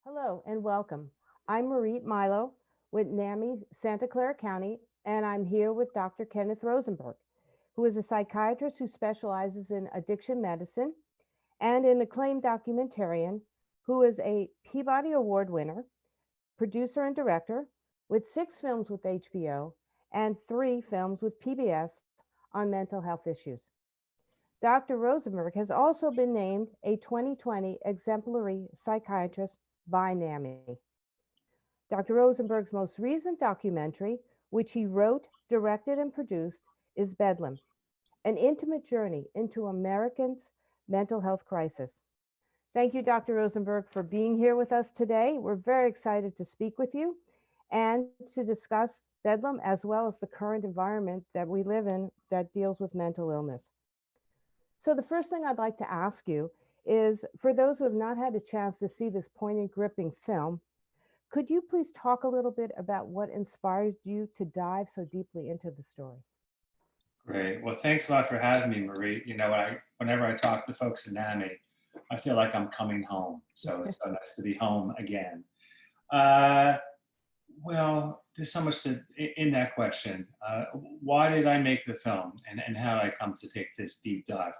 Hello and welcome. I'm Moryt Milo with NAMI Santa Clara County, and I'm here with Dr. Kenneth Rosenberg, who is a psychiatrist who specializes in addiction medicine and an acclaimed documentarian who is a Peabody Award winner, producer and director with 6 films with HBO and 3 films with PBS on mental health issues. Dr. Rosenberg has also been named a 2020 exemplary psychiatrist by NAMI. Dr. Rosenberg's most recent documentary, which he wrote, directed, and produced, is Bedlam, an intimate journey into Americans' mental health crisis. Thank you, Dr. Rosenberg, for being here with us today. We're very excited to speak with you and to discuss Bedlam as well as the current environment that we live in that deals with mental illness. So the first thing I'd like to ask you is, for those who have not had a chance to see this poignant, gripping film, could you please talk a little bit about what inspired you to dive so deeply into the story? Great. Well, thanks a lot for having me, Marie. Whenever I talk to folks in NAMI, I feel like I'm coming home. So it's so nice to be home again. Uh, well, there's so much in that question. Why did I make the film, and how did I come to take this deep dive?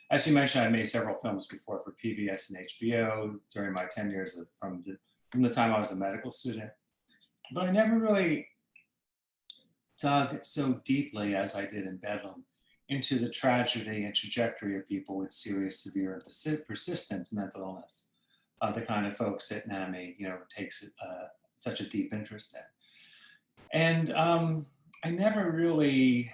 As you mentioned, I made several films before for PBS and HBO during my 10 years from the time I was a medical student. But I never really dug so deeply as I did in Bedlam into the tragedy and trajectory of people with serious, severe, and persistent mental illness, the kind of folks that NAMI, takes such a deep interest in. And I never really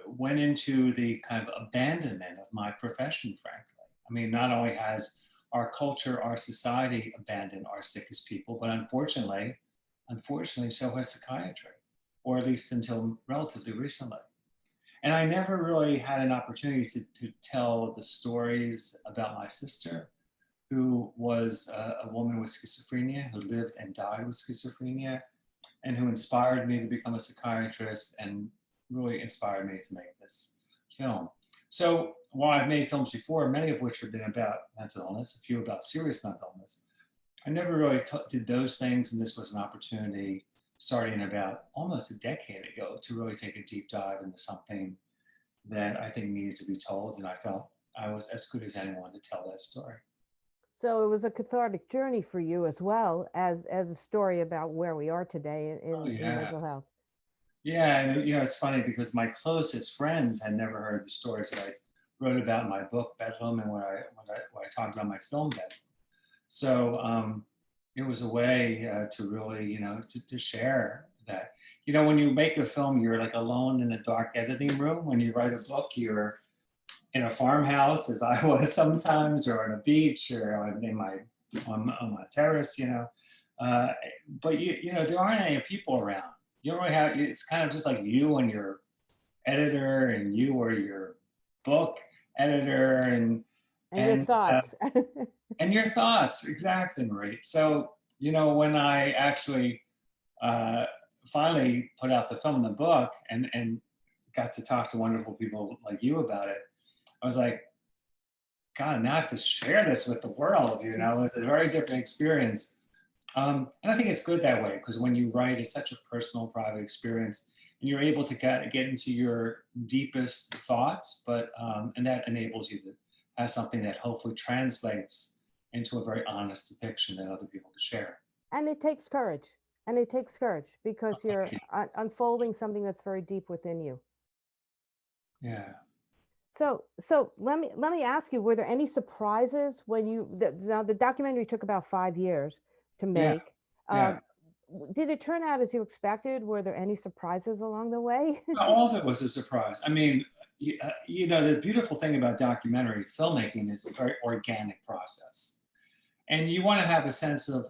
went into the kind of abandonment of my profession, frankly. I mean, not only has our culture, our society abandoned our sickest people, but unfortunately, so has psychiatry, or at least until relatively recently. And I never really had an opportunity to tell the stories about my sister, who was a woman with schizophrenia, who lived and died with schizophrenia, and who inspired me to become a psychiatrist and really inspired me to make this film. So while I've made films before, many of which have been about mental illness, a few about serious mental illness, I never really did those things, and this was an opportunity starting about almost a decade ago to really take a deep dive into something that I think needed to be told, and I felt I was as good as anyone to tell that story. So it was a cathartic journey for you as well as a story about where we are today Oh in yeah, mental health. yeah, and it's funny because my closest friends had never heard the stories that I wrote about in my book Bedlam and what I talked about in my film Bedlam. So it was a way to really, to share that. When you make a film, you're like alone in a dark editing room. When you write a book, you're in a farmhouse, as I was sometimes, or on a beach, or on my terrace. Uh, but there aren't any people around. You don't really have. It's kind of just like you and your editor, and you or your book editor, And your and thoughts. and your thoughts, exactly, Marie. So, when I actually uh, finally put out the film and the book and got to talk to wonderful people like you about it, I was like, God, now I have to share this with the world, it's a very different experience. And I think it's good that way, because when you write, it's such a personal, private experience, and you're able to get into your deepest thoughts, but and that enables you to have something that hopefully translates into a very honest depiction that other people can share. And it takes courage. And it takes courage because you're unfolding something that's very deep within you. Yeah. So let me ask you: were there any surprises when now the documentary took about 5 years to Yeah. make? Uh, Yeah. did it turn out as you expected? Were there any surprises along the way? All of it was a surprise. I mean, the beautiful thing about documentary filmmaking is a very organic process. And you want to have a sense of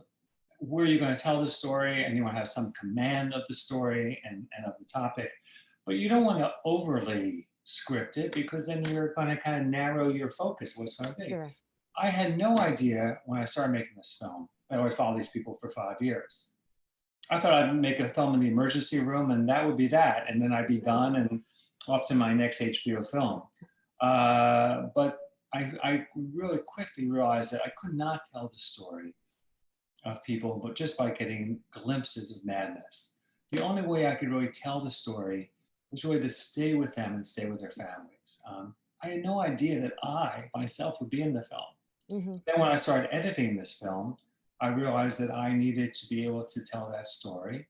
where you're going to tell the story, and you want to have some command of the story and of the topic, but you don't want to overly script it, because then you're going to kind of narrow your focus what's going to be. Sure. I had no idea when I started making this film that I would follow these people for 5 years. I thought I'd make a film in the emergency room and that would be that, and then I'd be done and off to my next HBO film. But I really quickly realized that I could not tell the story of people, but just by getting glimpses of madness. The only way I could really tell the story was really to stay with them and stay with their families. I had no idea that I myself would be in the film. Hmm. Then when I started editing this film, I realized that I needed to be able to tell that story,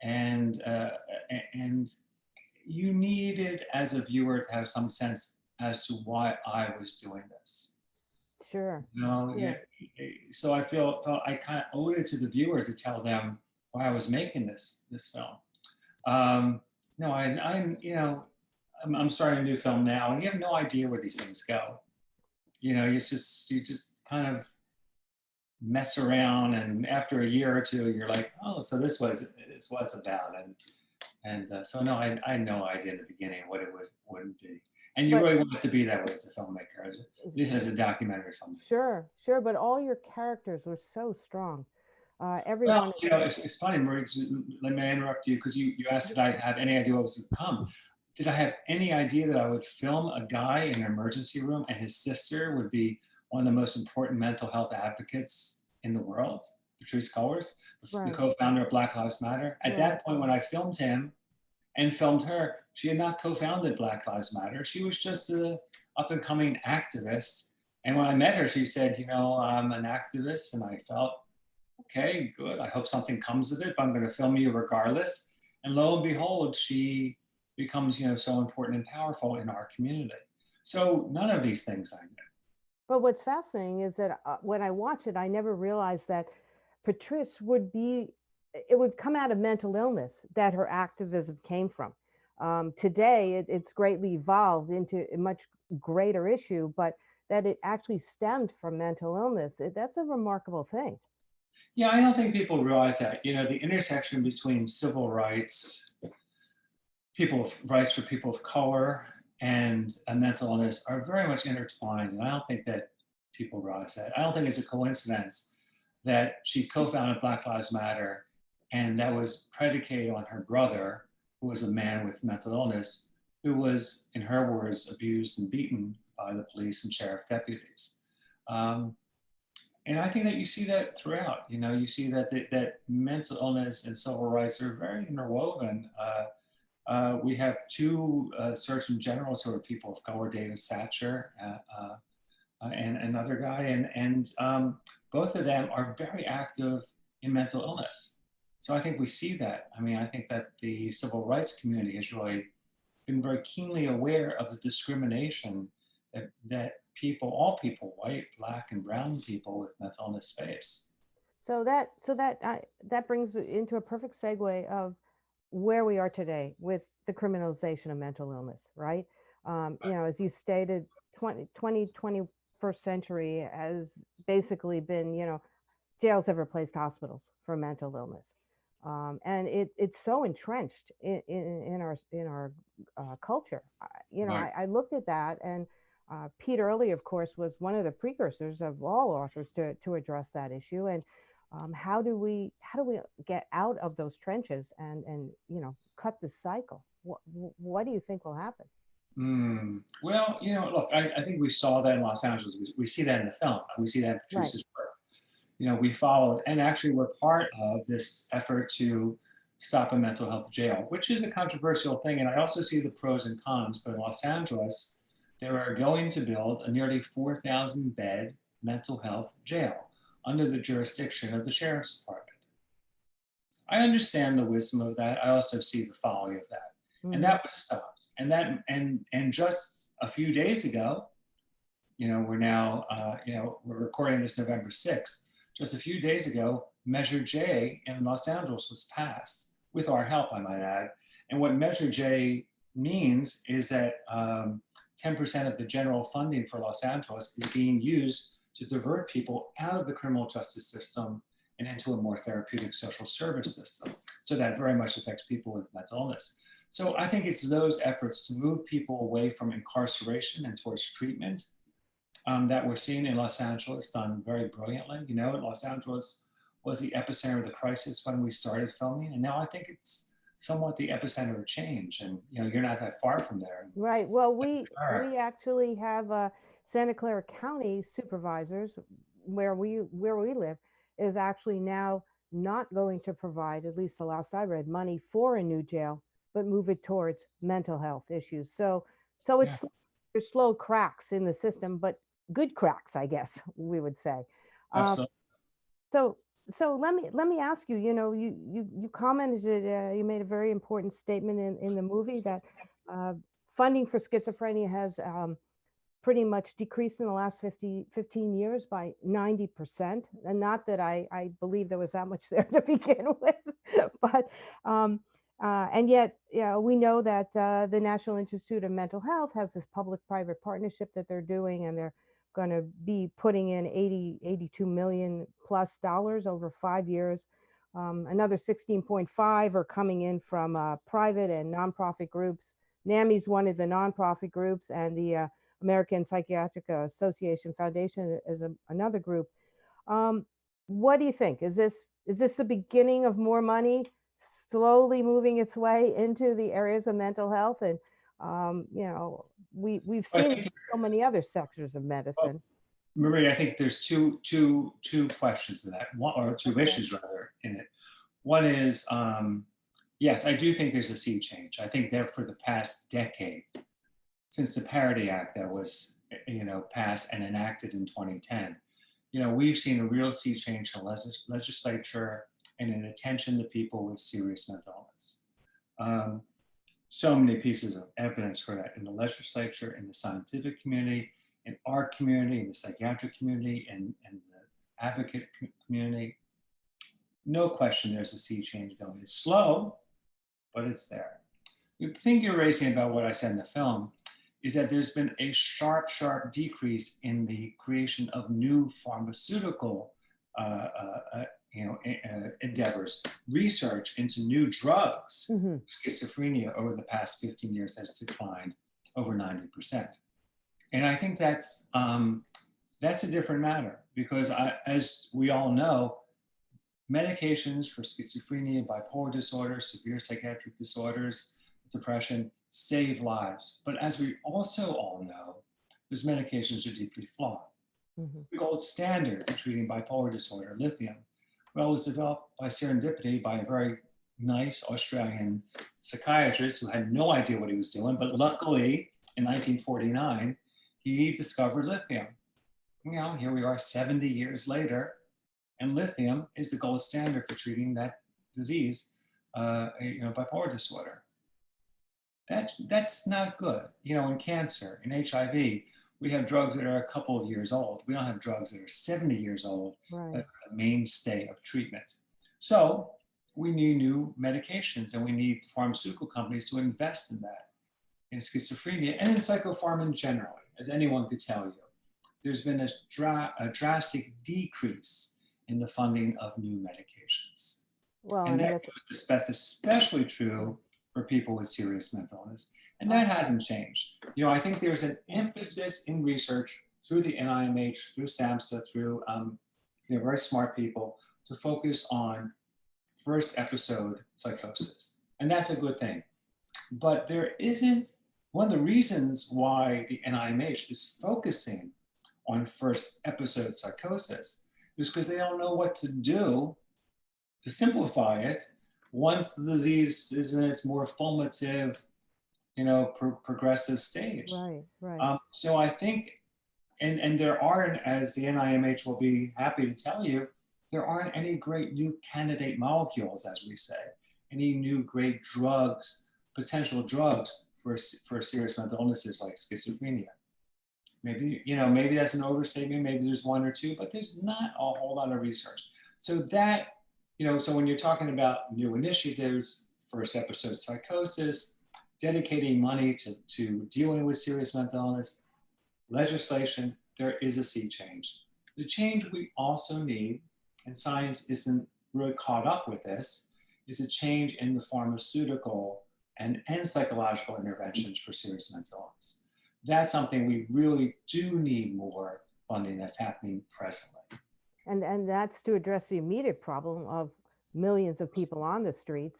and and you needed as a viewer to have some sense as to why I was doing this. Sure. No, yeah. Sure. So I felt I kind of owed it to the viewers to tell them why I was making this film. Um, no, I'm starting a new film now, and you have no idea where these things go. It's just you just kind of mess around, and after a year or two, you're like, oh, so this was about, and so no, I had no idea in the beginning what it wouldn't be. And you But really want it to be that way as a filmmaker, at least as a documentary filmmaker. sure, sure. But all your characters were so strong. Well, Everyone. it's funny, Marie. Let me interrupt you because you asked did I have any idea what was to come. Did I have any idea that I would film a guy in an emergency room and his sister would be one of the most important mental health advocates in the world, Patrice Cullors, the Right. co-founder of Black Lives Matter? At Right. that point, when I filmed him and filmed her, she had not co-founded Black Lives Matter. She was just a up-and-coming activist. And when I met her, she said, I'm an activist, and I felt okay, good. I hope something comes of it, but I'm going to film you regardless. And lo and behold, she becomes, so important and powerful in our community. So none of these things I knew. But what's fascinating is that when I watch it, I never realized that Patrice would be, it would come out of mental illness that her activism came from. Today, it's greatly evolved into a much greater issue, but that it actually stemmed from mental illness, that's a remarkable thing. Yeah, I don't think people realize that. The intersection between civil rights, rights for people of color, and a mental illness are very much intertwined. And I don't think that people realize that. I don't think it's a coincidence that she co-founded Black Lives Matter, and that was predicated on her brother, who was a man with mental illness, who was, in her words, abused and beaten by the police and sheriff deputies. Um, and I think that you see that throughout. You see that mental illness and civil rights are very interwoven. We have two Surgeon Generals who are people of color, David Satcher and another guy, and both of them are very active in mental illness. So I think we see that. I mean, I think that the civil rights community has really been very keenly aware of the discrimination that all people, white, black, and brown people with mental illness face. That brings it into a perfect segue of where we are today with the criminalization of mental illness, right? As you stated, 21st century has basically been, jails have replaced hospitals for mental illness. And it's so entrenched in our culture. Right. I looked at that, and Pete Early, of course, was one of the precursors of all authors to address that issue. And how do we get out of those trenches and cut the cycle? What do you think will happen? Well, look, I think we saw that in Los Angeles. We see that in the film. We see that in Right. Patrice's work. We followed, and actually we're part of this effort to stop a mental health jail, which is a controversial thing. And I also see the pros and cons. But in Los Angeles, they are going to build a nearly 4,000 bed mental health jail under the jurisdiction of the sheriff's department. I understand the wisdom of that. I also see the folly of that. And Hmm. that was stopped. And just a few days ago, we're now, we're recording this November 6th. Just a few days ago, Measure J in Los Angeles was passed, with our help, I might add. And what Measure J means is that 10% of the general funding for Los Angeles is being used to divert people out of the criminal justice system and into a more therapeutic social service system. So that very much affects people with mental illness. So I think it's those efforts to move people away from incarceration and towards treatment that we're seeing in Los Angeles, done very brilliantly. Los Angeles was the epicenter of the crisis when we started filming, and now I think it's somewhat the epicenter of change. And you're not that far from there. Right. Well, All right. we actually have Santa Clara County supervisors where we live. is actually now not going to provide, at least the last I read, money for a new jail, but move it towards mental health issues. So Yeah, there's slow cracks in the system, but good cracks, I guess we would say. Um, absolutely. so let me ask you. You commented. You made a very important statement in the movie that uh, funding for schizophrenia has pretty much decreased in the last 15 years by 90%. And not that I believe there was that much there to begin with, but um, and yet, we know that the National Institute of Mental Health has this public-private partnership that they're doing, and they're going to be putting in 82 million plus dollars over 5 years. Another 16.5 are coming in from private and nonprofit groups. NAMI's one of the nonprofit groups, and the American Psychiatric Association Foundation is another group. Um, what do you think? Is this the beginning of more money slowly moving its way into the areas of mental health? And we've I seen it in think, so many other sectors of well, medicine. Marie, I think there's two questions in that, one or two Okay. issues rather in it. One is, yes, I do think there's a sea change. I think that for the past decade, since the Parity Act that was, passed and enacted in 2010, we've seen a real sea change in the legislature and an attention to people with serious mental illness. Um, so many pieces of evidence for that in the legislature, in the scientific community, in our community, in the psychiatric community, and the advocate community. No question there's a sea change going. It's slow, but it's there. The thing you're raising about what I said in the film is that there's been a sharp, sharp decrease in the creation of new pharmaceutical endeavors. Research into new drugs, Hmm. schizophrenia, over the past 15 years has declined over 90%. And I think that's a different matter because, as we all know, medications for schizophrenia, bipolar disorder, severe psychiatric disorders, depression save lives. But as we also all know, those medications are deeply flawed. Hmm. The gold standard for treating bipolar disorder, lithium, well, was developed by serendipity by a very nice Australian psychiatrist who had no idea what he was doing. But luckily, in 1949, he discovered lithium. Here we are 70 years later, and lithium is the gold standard for treating that disease, bipolar disorder. That's not good. In cancer, in HIV, we have drugs that are a couple of years old. We don't have drugs that are 70 years old Right. that are a mainstay of treatment. So we need new medications, and we need pharmaceutical companies to invest in that, in schizophrenia and in psychopharm in general, as anyone could tell you. There's been a drastic decrease in the funding of new medications. Well, And and I that guess. that's especially true for people with serious mental illness. And that hasn't changed. I think there's an emphasis in research through the NIMH, through SAMHSA, through very smart people to focus on first episode psychosis. And that's a good thing. But there isn't, one of the reasons why the NIMH is focusing on first episode psychosis is because they don't know what to do to simplify it once the disease is in its more formative, progressive stage. Right. So I think, and there aren't, as the NIMH will be happy to tell you, there aren't any great new candidate molecules, as we say, any new great drugs, potential drugs for serious mental illnesses like schizophrenia. Maybe that's an overstatement. Maybe there's one or two, but there's not a whole lot of research. So so when you're talking about new initiatives, first episode psychosis, dedicating money to dealing with serious mental illness, legislation, there is a sea change. The change we also need, and science isn't really caught up with this, is a change in the pharmaceutical and psychological interventions for serious mental illness. That's something we really do need more funding that's happening presently. And that's to address the immediate problem of millions of people on the streets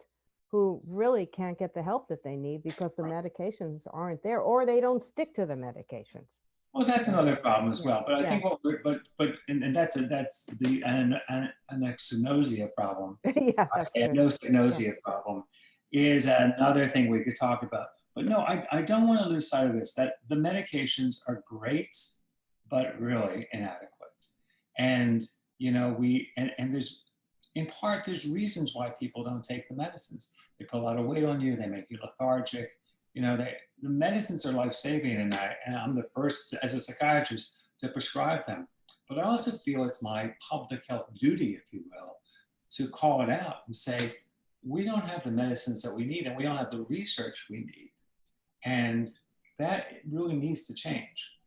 who really can't get the help that they need because the Right. medications aren't there, or they don't stick to the medications. Well, that's another problem as Yeah, well. But I yeah, think what we're, and that's the anaxinosia problem. yeah, I that's say good. Yeah, anosognosia problem is another thing we could talk about. But no, I don't want to lose sight of this, that the medications are great, but really inadequate. And, and there's, in part, there's reasons why people don't take the medicines. They put a lot of weight on you, they make you lethargic. The medicines are life-saving, and I'm the first, as a psychiatrist, to prescribe them. But I also feel it's my public health duty, if you will, to call it out and say, we don't have the medicines that we need and we don't have the research we need. And that really needs to change.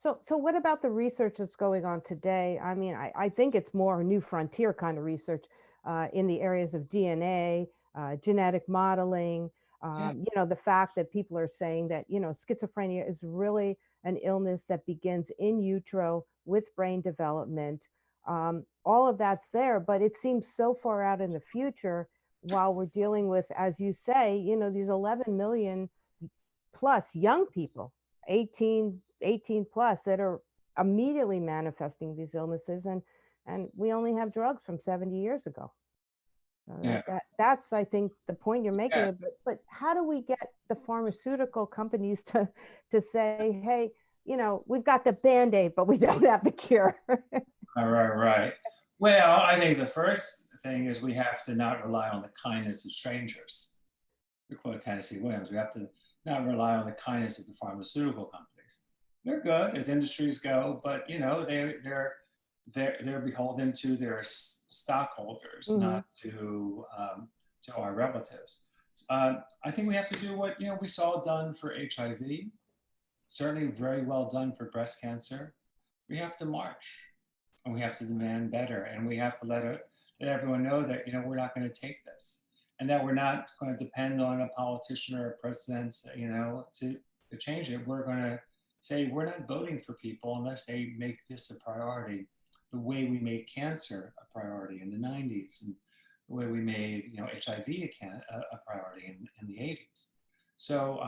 so what about the research that's going on today? I mean, I think it's more new frontier kind of research in the areas of DNA, genetic modeling. Yeah, The fact that people are saying that, schizophrenia is really an illness that begins in utero with brain development. All of that's there, but it seems so far out in the future while we're dealing with, as you say, these 11 million plus young people, 18 plus, that are immediately manifesting these illnesses, and we only have drugs from 70 years ago. yeah, That's, I think, the point you're making. yeah. But how do we get the pharmaceutical companies to say, hey, we've got the Band-Aid, but we don't have the cure? Right. Well, I think the first thing is we have to not rely on the kindness of strangers. To quote Tennessee Williams, we have to not rely on the kindness of the pharmaceutical companies. They're good as industries go, but they're beholden to their stockholders, Hmm. not to our relatives. I think we have to do what we saw done for HIV, certainly very well done for breast cancer. We have to march, and we have to demand better, and we have to let everyone know that we're not going to take this, and that we're not going to depend on a politician or a president, to change it. We're going to say we're not voting for people unless they make this a priority, the way we made cancer a priority in the 90s, and the way we made HIV a priority in the 80s. So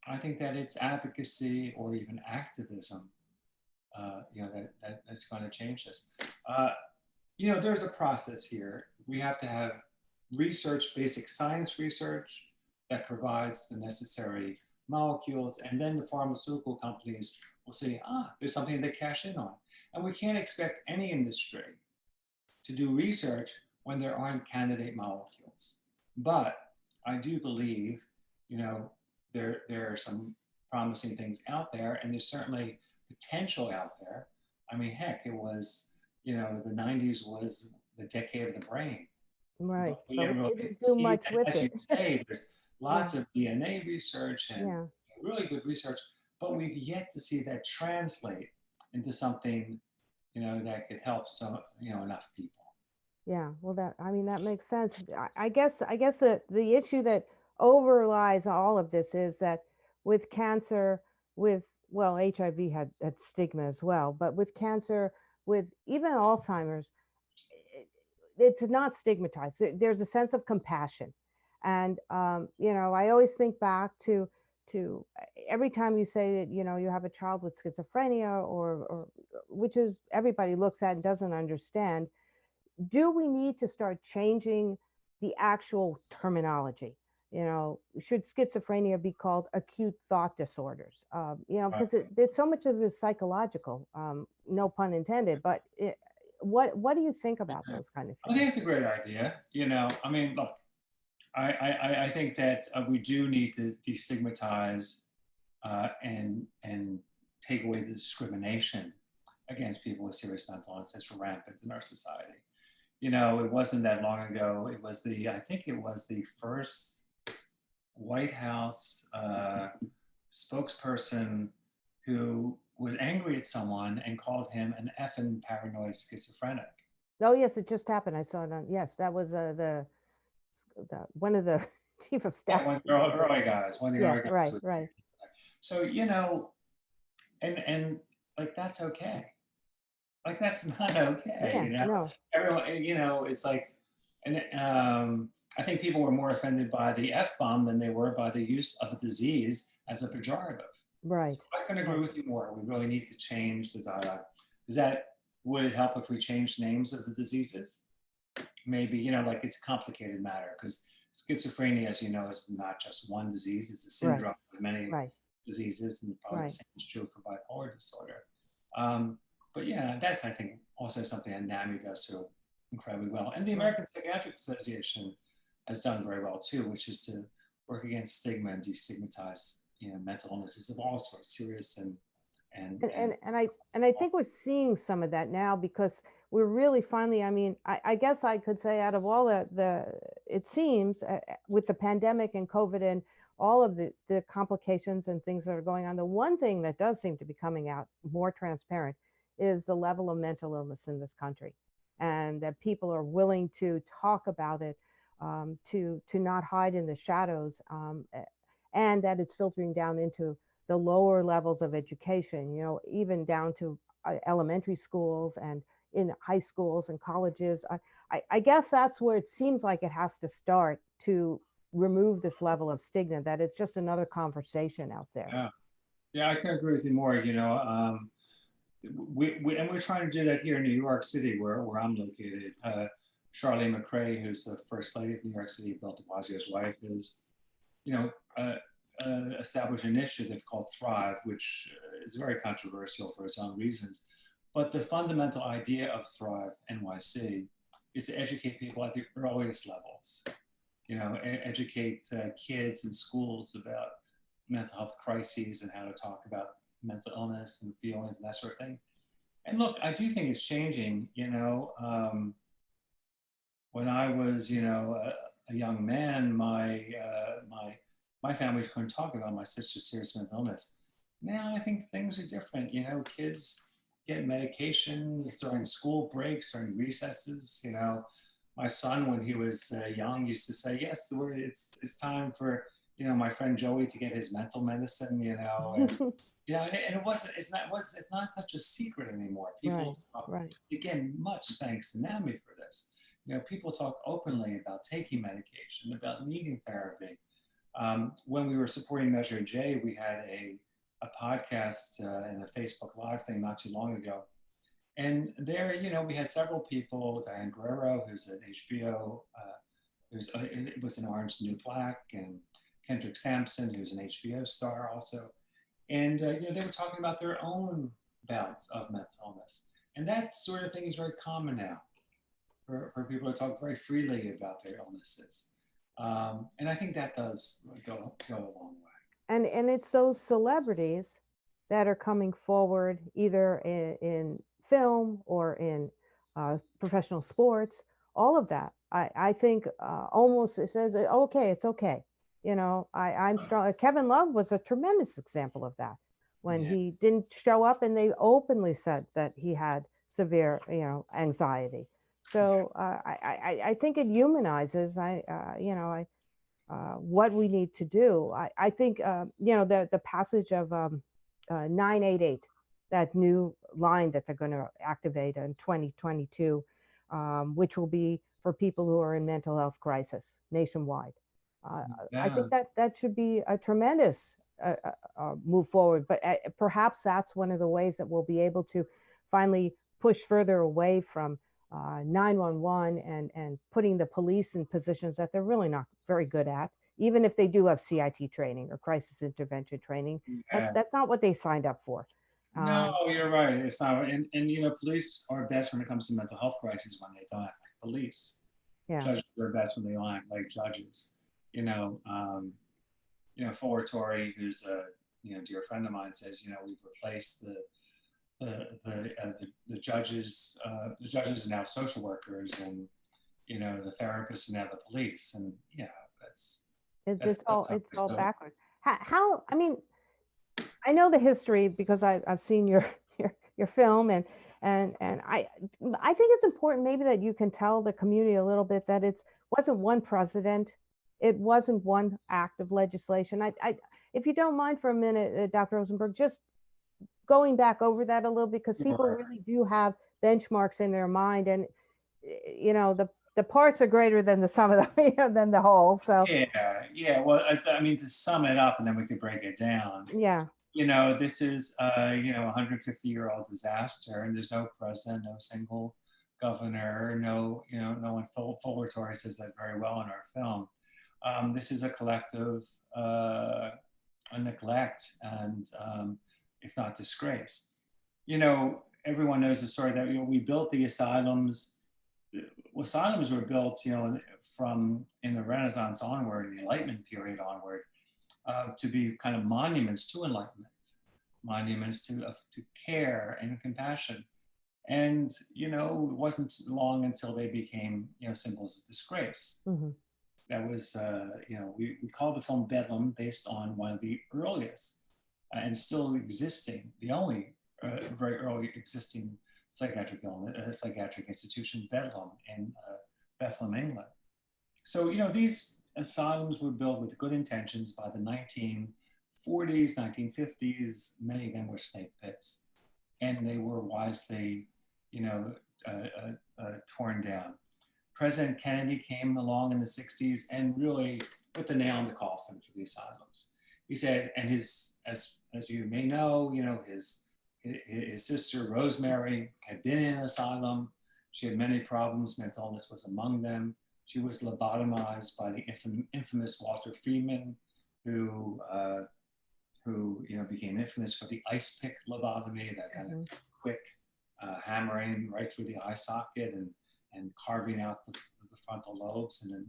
I think that it's advocacy or even activism, that's going to change this. There's a process here. We have to have research, basic science research that provides the necessary molecules, and then the pharmaceutical companies will say, there's something to cash in on. And we can't expect any industry to do research when there aren't candidate molecules. But I do believe, there are some promising things out there, and there's certainly potential out there. I mean, heck, it was, the 90s was the decade of the brain. Right, But we but didn't we really didn't do see much it. with As you it. say, there's Yeah, lots of DNA research and yeah. really good research, but we've yet to see that translate into something, that could help enough people. Yeah, well, I mean, that makes sense. I guess the issue that overlies all of this is that with cancer, with, well, HIV had stigma as well, but with cancer, with even Alzheimer's, it, it's not stigmatized. There's a sense of compassion, and I always think back to every time you say that you have a child with schizophrenia, or which is everybody looks at and doesn't understand. Do we need to start changing the actual terminology? Should schizophrenia be called acute thought disorders? Because there's so much of it is psychological, no pun intended. But what do you think about those kind of I think things? it's a great idea. I mean, look, I think that we do need to destigmatize, and take away the discrimination against people with serious mental illness that's rampant in our society. It wasn't that long ago. I think it was the first White House spokesperson who was angry at someone and called him an effing paranoid schizophrenic. Oh yes, it just happened. I saw it on. Yes, that was the one of the chief of Yeah, staff. one of the Yeah, early guys right, was. right. So, and like, that's okay. Like, that's not okay, Yeah, no. Everyone, it's like, and I think people were more offended by the F-bomb than they were by the use of a disease as a pejorative. Right. So I couldn't agree Right. with you more. We really need to change the dialogue. Would it help if we changed names of the diseases? Maybe, like it's a complicated matter because schizophrenia, as you know, is not just one disease. It's a Right. syndrome with many Right. diseases, and probably the Right. same is true for bipolar disorder. Um, but yeah, that's, I think, also something that NAMI does so incredibly well. And the Right. American Psychiatric Association has done very well too, which is to work against stigma and destigmatize, mental illnesses of all sorts, serious And I think we're seeing some of that now because we're really finally, I mean, I guess I could say out of all the it seems with the pandemic and COVID and all of the complications and things that are going on, the one thing that does seem to be coming out more transparent is the level of mental illness in this country, and that people are willing to talk about it, to not hide in the shadows, and that it's filtering down into the lower levels of education, even down to elementary schools and in high schools and colleges. I guess that's where it seems like it has to start to remove this level of stigma, that it's just another conversation out there. yeah, yeah, I can agree with you more. We're trying to do that here in New York City, where I'm located. Charlie McRae, who's the first lady of New York City, Bill de Blasio's wife, is, established an initiative called Thrive, which is very controversial for its own reasons. But the fundamental idea of Thrive NYC is to educate people at the earliest levels. Educate kids in schools about mental health crises and how to talk about mental illness and feelings and that sort of thing. And look, I do think it's changing. When I was, a young man, my family couldn't talk about my sister's serious mental illness. Now I think things are different. Kids get medications during school breaks, during recesses. My son, when he was young, used to say, "Yes, it's time for my friend Joey to get his mental medicine." And it's not such a secret anymore. Right. People talk, Right. again, much thanks to NAMI for this. People talk openly about taking medication, about needing therapy. When we were supporting Measure J, we had a podcast and a Facebook Live thing not too long ago. And there, we had several people, Diane Guerrero, who's at HBO, it was in Orange is the New Black, and Kendrick Sampson, who's an HBO star also. And they were talking about their own bouts of mental illness. And that sort of thing is very common now for people to talk very freely about their illnesses. And I think that does go a long way. And it's those celebrities that are coming forward either in film or in professional sports, all of that. I think almost it says, okay, it's okay. I'm strong. Kevin Love was a tremendous example of that when Yeah. he didn't show up and they openly said that he had severe, anxiety. So I think it humanizes. What we need to do. I think, the passage of 988, that new line that they're going to activate in 2022, which will be for people who are in mental health crisis nationwide. I Yeah. think that should be a tremendous move forward, but perhaps that's one of the ways that we'll be able to finally push further away from 911 and putting the police in positions that they're really not very good at, even if they do have CIT training or crisis intervention training. Yeah. That's not what they signed up for. No, you're right. It's not. And police are best when it comes to mental health crises when they die, like police. Yeah. Judges are best when they lie, like judges. Fuller Torrey, who's a dear friend of mine, says we've replaced the judges. The judges are now social workers, and the therapists are now the police. And It's all so, backwards. How I mean, I know the history because I've seen your your film, and I think it's important maybe that you can tell the community a little bit that it wasn't one president, it wasn't one act of legislation. If you don't mind for a minute, Dr. Rosenberg, just going back over that a little, because people sure. really do have benchmarks in their mind, and the parts are greater than the sum of the than the whole. So Yeah. Well, I mean, to sum it up, and then we could break it down. yeah. you know, this is, you know, a 150-year-old disaster, and there's no president, no single governor, no, you know, no one. Fuller Torrey says that very well in our film. This is a collective a neglect and, if not disgrace. You know, everyone knows the story that, you know, we built the asylums. Asylums were built, you know, from in the Renaissance onward, the Enlightenment period onward, to be kind of monuments to enlightenment, monuments to care and compassion. And, you know, it wasn't long until they became, you know, symbols of disgrace. Mhm. That was, you know, we call the film Bedlam based on one of the earliest and still existing, the only very early existing psychiatric illness, psychiatric institution, Bedlam in Bethlehem, England. So, you know, these asylums were built with good intentions by the 1940s, 1950s. Many of them were snake pits, and they were wisely, you know, torn down. President Kennedy came along in the 60s and really put the nail in the coffin for the asylums. He said, and his, as you may know, his sister Rosemary had been in an asylum. She had many problems. Mental illness was among them. She was lobotomized by the infamous Walter Friedman, who became infamous for the ice pick lobotomy, that kind of quick hammering right through the eye socket and carving out the frontal lobes in a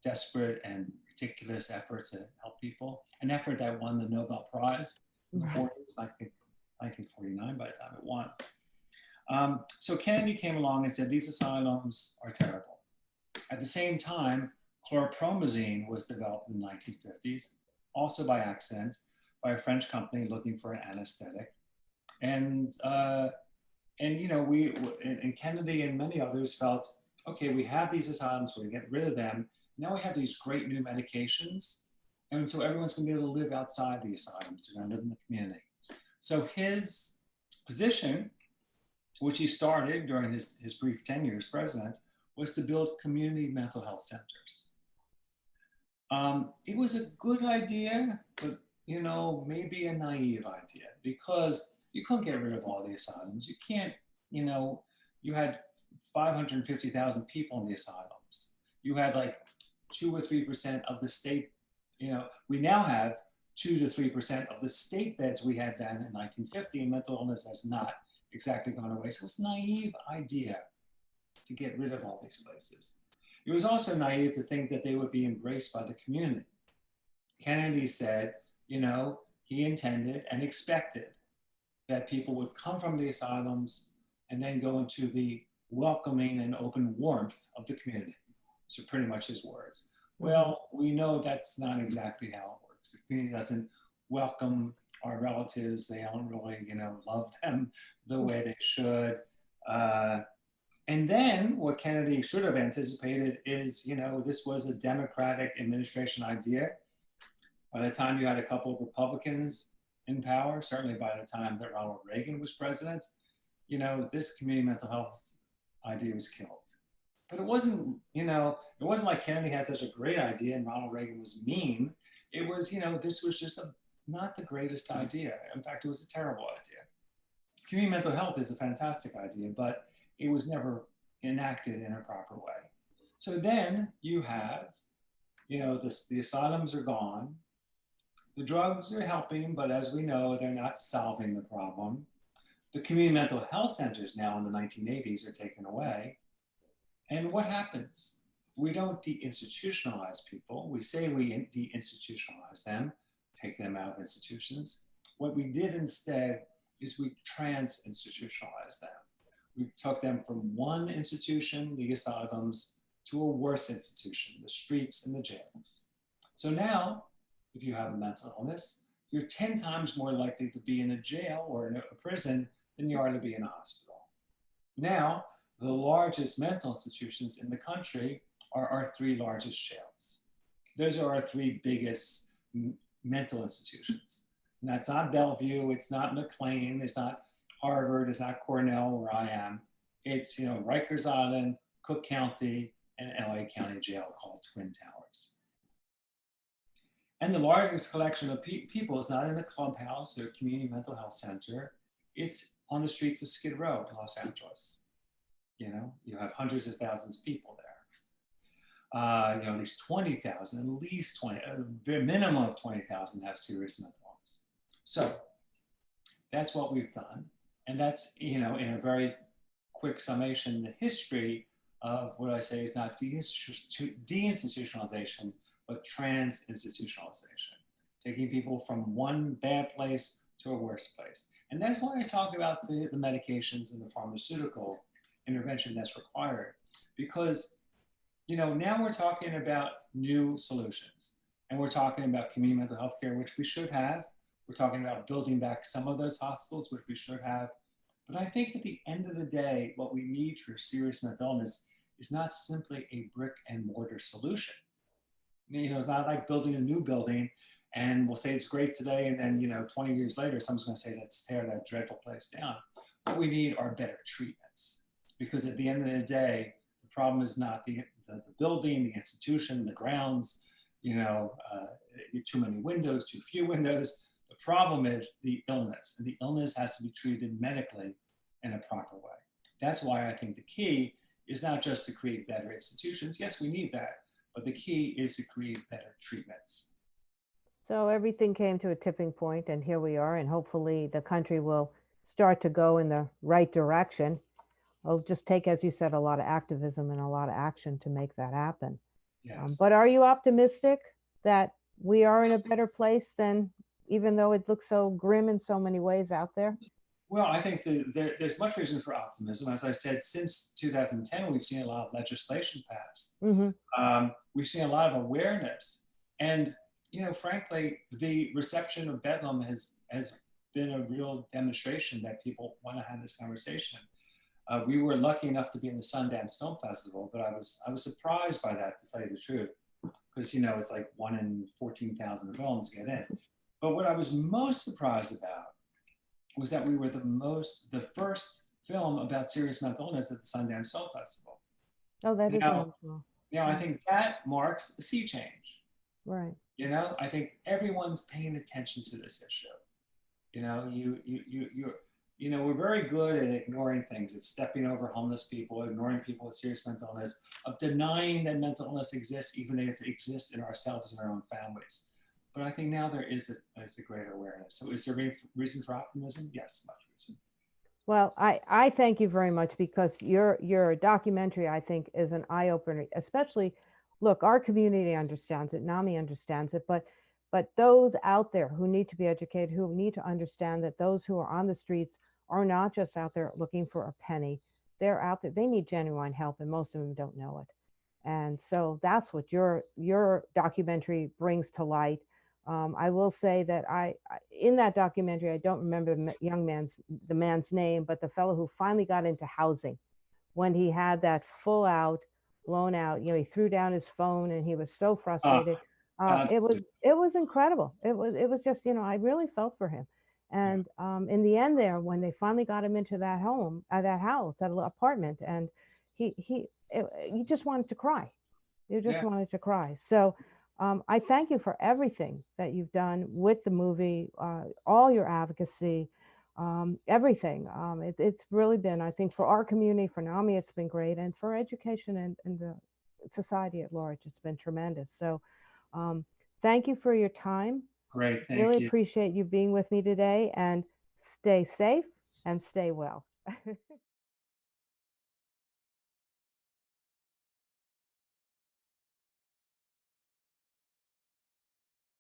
desperate and ridiculous effort to help people. An effort that won the Nobel Prize in the 40s, I think 1949 by the time it won. So Kennedy came along and said, these asylums are terrible. At the same time, chlorpromazine was developed in the 1950s, also by accident, by a French company looking for an anesthetic. And Kennedy and many others felt, okay, we have these asylums, so we get rid of them. Now we have these great new medications. And so everyone's gonna be able to live outside the asylums, they're gonna live in the community. So his position, which he started during his brief tenure as president, was to build community mental health centers. It was a good idea, but maybe a naive idea, because you couldn't get rid of all the asylums. You can't, you had 550,000 people in the asylums. You had like 2 or 3% of the state, we now have 2 to 3% of the state beds we had then in 1950, and mental illness has not exactly gone away. So it's a naive idea to get rid of all these places. It was also naive to think that they would be embraced by the community. Kennedy said, he intended and expected that people would come from the asylums and then go into the welcoming and open warmth of the community. So pretty much his words. Well, we know that's not exactly how it works. The community doesn't welcome our relatives. They don't really, love them the way they should. And then what Kennedy should have anticipated is, this was a Democratic administration idea. By the time you had a couple of Republicans in power, certainly by the time that Ronald Reagan was president, this community mental health idea was killed. But it wasn't, it wasn't like Kennedy had such a great idea and Ronald Reagan was mean. It was, this was just not the greatest idea. In fact, it was a terrible idea. Community mental health is a fantastic idea, but it was never enacted in a proper way. So then you have, the asylums are gone. The drugs are helping, but as we know, they're not solving the problem. The community mental health centers now in the 1980s are taken away. And what happens? We don't deinstitutionalize people. We say we deinstitutionalize them, take them out of institutions. What we did instead is we trans-institutionalized them. We took them from one institution, the asylums, to a worse institution, the streets and the jails. So now, if you have a mental illness, you're 10 times more likely to be in a jail or in a prison than you are to be in a hospital. Now, the largest mental institutions in the country are our 3 largest jails. Those are our 3 biggest mental institutions. And that's not Bellevue, it's not McLean, it's not Harvard, it's not Cornell where I am. It's Rikers Island, Cook County, and LA County Jail called Twin Towers. And the largest collection of people is not in a clubhouse or community mental health center. It's on the streets of Skid Row in Los Angeles. You know, you have hundreds of thousands of people there. You know, at least 20,000, at least 20, a minimum of 20,000 have serious mental illness. So that's what we've done. And that's, you know, in a very quick summation, the history of what I say is not deinstitutionalization, but trans-institutionalization, taking people from one bad place to a worse place. And that's why I talk about the medications and the pharmaceutical intervention that's required, because, you know, now we're talking about new solutions, and we're talking about community mental health care, which we should have. We're talking about building back some of those hospitals, which we should have. But I think at the end of the day, what we need for serious mental illness is not simply a brick and mortar solution. You know, it's not like building a new building and we'll say it's great today, and then, you know, 20 years later, someone's going to say, let's tear that dreadful place down. What we need are better treatments, because at the end of the day, the problem is not the building, the institution, the grounds, you know, too many windows, too few windows. The problem is the illness, and the illness has to be treated medically in a proper way. That's why I think the key is not just to create better institutions. Yes, we need that, but the key is to create better treatments. So everything came to a tipping point, and here we are, and hopefully the country will start to go in the right direction. It'll just take, as you said, a lot of activism and a lot of action to make that happen. Yes. But are you optimistic that we are in a better place than, even though it looks so grim in so many ways out there? Well, I think there's much reason for optimism. As I said, since 2010, we've seen a lot of legislation passed. We've seen a lot of awareness. And, you know, frankly, the reception of Bedlam has been a real demonstration that people want to have this conversation. We were lucky enough to be in the Sundance Film Festival, but I was surprised by that, to tell you the truth, because, you know, it's like 1 in 14,000 films get in. But what I was most surprised about was that we were the first film about serious mental illness at the Sundance Film Festival. Oh, that is Now, unusual. I think that marks a sea change. Right. You know, I think everyone's paying attention to this issue. You know, you know, we're very good at ignoring things, at stepping over homeless people, ignoring people with serious mental illness, of denying that mental illness exists, even if it exists in ourselves and our own families. But I think now there is a greater awareness. So is there reason for optimism? Yes, much reason. Well, I thank you very much, because your documentary, I think, is an eye opener. Especially, look, our community understands it, NAMI understands it, but those out there who need to be educated, who need to understand that those who are on the streets are not just out there looking for a penny. They're out there, they need genuine help, and most of them don't know it. And so that's what your documentary brings to light. I will say that in that documentary, I don't remember the man's name, but the fellow who finally got into housing, when he had that full out, blown out, you know, he threw down his phone and he was so frustrated. It was incredible. It was just, you know, I really felt for him. And in the end there, when they finally got him into that house, that apartment, and you just wanted to cry. You just wanted to cry. So I thank you for everything that you've done with the movie, all your advocacy, everything. It's really been, I think, for our community, for NAMI, it's been great, and for education and the society at large, it's been tremendous. So thank you for your time. Great, thank Really you. appreciate you being with me today, and stay safe and stay well.